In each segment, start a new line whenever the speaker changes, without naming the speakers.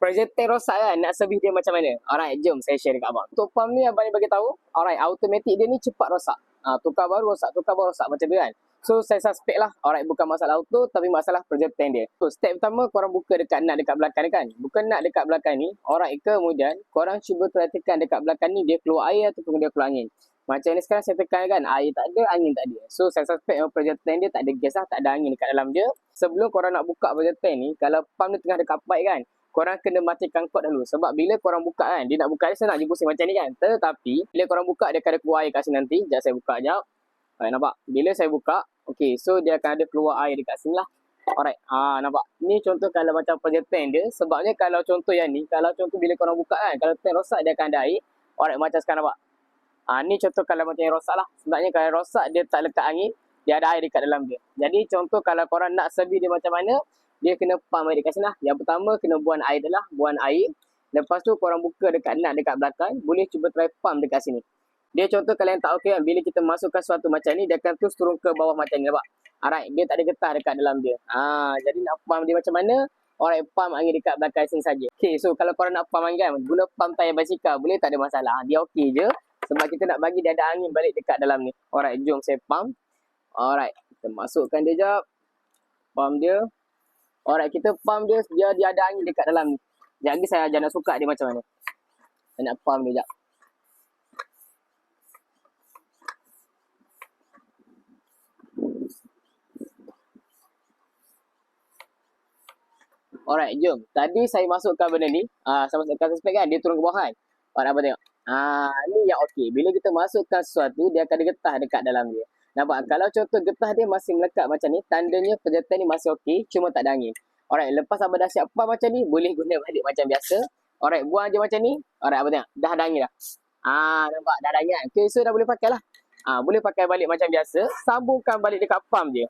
Pressure tank rosak kan, nak servis dia macam mana? Alright, jom saya share dekat abang. Untuk pump ni abang ni bagi tahu, alright, automatic dia ni cepat rosak. Tukar baru rosak macam tu kan. So saya suspect lah, alright, bukan masalah auto tapi masalah pressure tank dia. So step pertama korang buka dekat nut dekat belakang ni kan. Buka nut dekat belakang ni, alright, kemudian korang cuba tekan dekat belakang ni dia keluar air ataupun dia keluar angin. Macam ni sekarang saya tekan kan, air tak ada, angin tak ada. So saya suspect pressure tank dia tak ada gas lah, tak ada angin dekat dalam dia. Sebelum korang nak buka pressure tank ni, kalau pump dia tengah dekat pipe kan, korang kena matikan kod dulu. Sebab bila korang buka kan, dia nak buka dia senang je pusing macam ni kan. Tetapi bila korang buka dia akan ada keluar air kat sini nanti. Sekejap saya buka sekejap. Alright, nampak? Bila saya buka, okay, so dia akan ada keluar air dekat sini lah. Alright, nampak? Ni contoh kalau macam pressure tank dia. Sebabnya kalau contoh yang ni, kalau contoh bila korang buka kan, kalau tank rosak dia akan ada air. Alright, macam sekarang nampak? Ni contoh kalau macam yang rosak lah. Sebabnya kalau rosak dia tak lekat angin, dia ada air dekat dalam dia. Jadi contoh kalau korang nak servis dia macam mana, dia kena pump air dekat sini lah. Yang pertama kena buang air adalah, buang air. Lepas tu korang buka dekat nut dekat belakang, boleh cuba try pump dekat sini. Dia contoh kalau yang tak okey kan, bila kita masukkan sesuatu macam ni, dia akan terus turun ke bawah macam ni, nampak? Alright, dia tak ada getah dekat dalam dia. Jadi nak pump dia macam mana? Alright, pump angin dekat belakang sini saja. Okay, so kalau korang nak pump angin kan, guna pump tayar basikal, boleh tak ada masalah. Dia okey je. Sebab kita nak bagi dia ada angin balik dekat dalam ni. Alright, jom saya pump. Alright, kita masukkan dia jap. Pump dia. Alright, kita pump dia, dia ada angin dekat dalam ni. Sekejap lagi saya ajar nak suka dia macam mana. Saya nak pump dia jap. Alright, jom. Tadi saya masukkan benda ni. Saya masukkan suspek kan, dia turun ke bawah kan. Alright, apa tengok. Ni yang okey. Bila kita masukkan sesuatu, dia akan ada getah dekat dalam dia. Nampak? Kalau contoh getah dia masih melekat macam ni, tandanya pressure tank ni masih okey, cuma tak ada angin. Alright, lepas abang dah siap pump macam ni, boleh guna balik macam biasa. Alright, buang je macam ni. Alright, abang tengok. Dah ada angin dah. Nampak? Dah ada angin kan? Okay, so dah boleh pakai lah. Boleh pakai balik macam biasa. Sambungkan balik dekat pump je.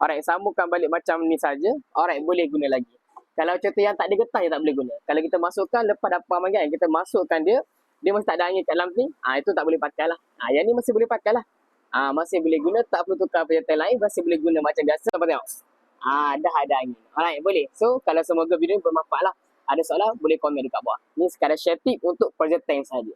Alright, sambungkan balik macam ni saja. Alright, boleh guna lagi. Kalau contoh yang tak ada getah, dia tak boleh guna. Kalau kita masukkan, lepas dah pump kan, kita masukkan dia masih tak ada angin kat dalam ni, itu tak boleh pakai lah. Yang ni masih boleh pakai lah. Masih boleh guna, tak perlu tukar pressure tank lain, masih boleh guna macam biasa. Apa tengok? Dah ada angin. Alright, boleh. So, kalau semoga video ni bermanfaat lah. Ada soalan, boleh komen dekat bawah. Ni sekadar share tip untuk pressure tank saja.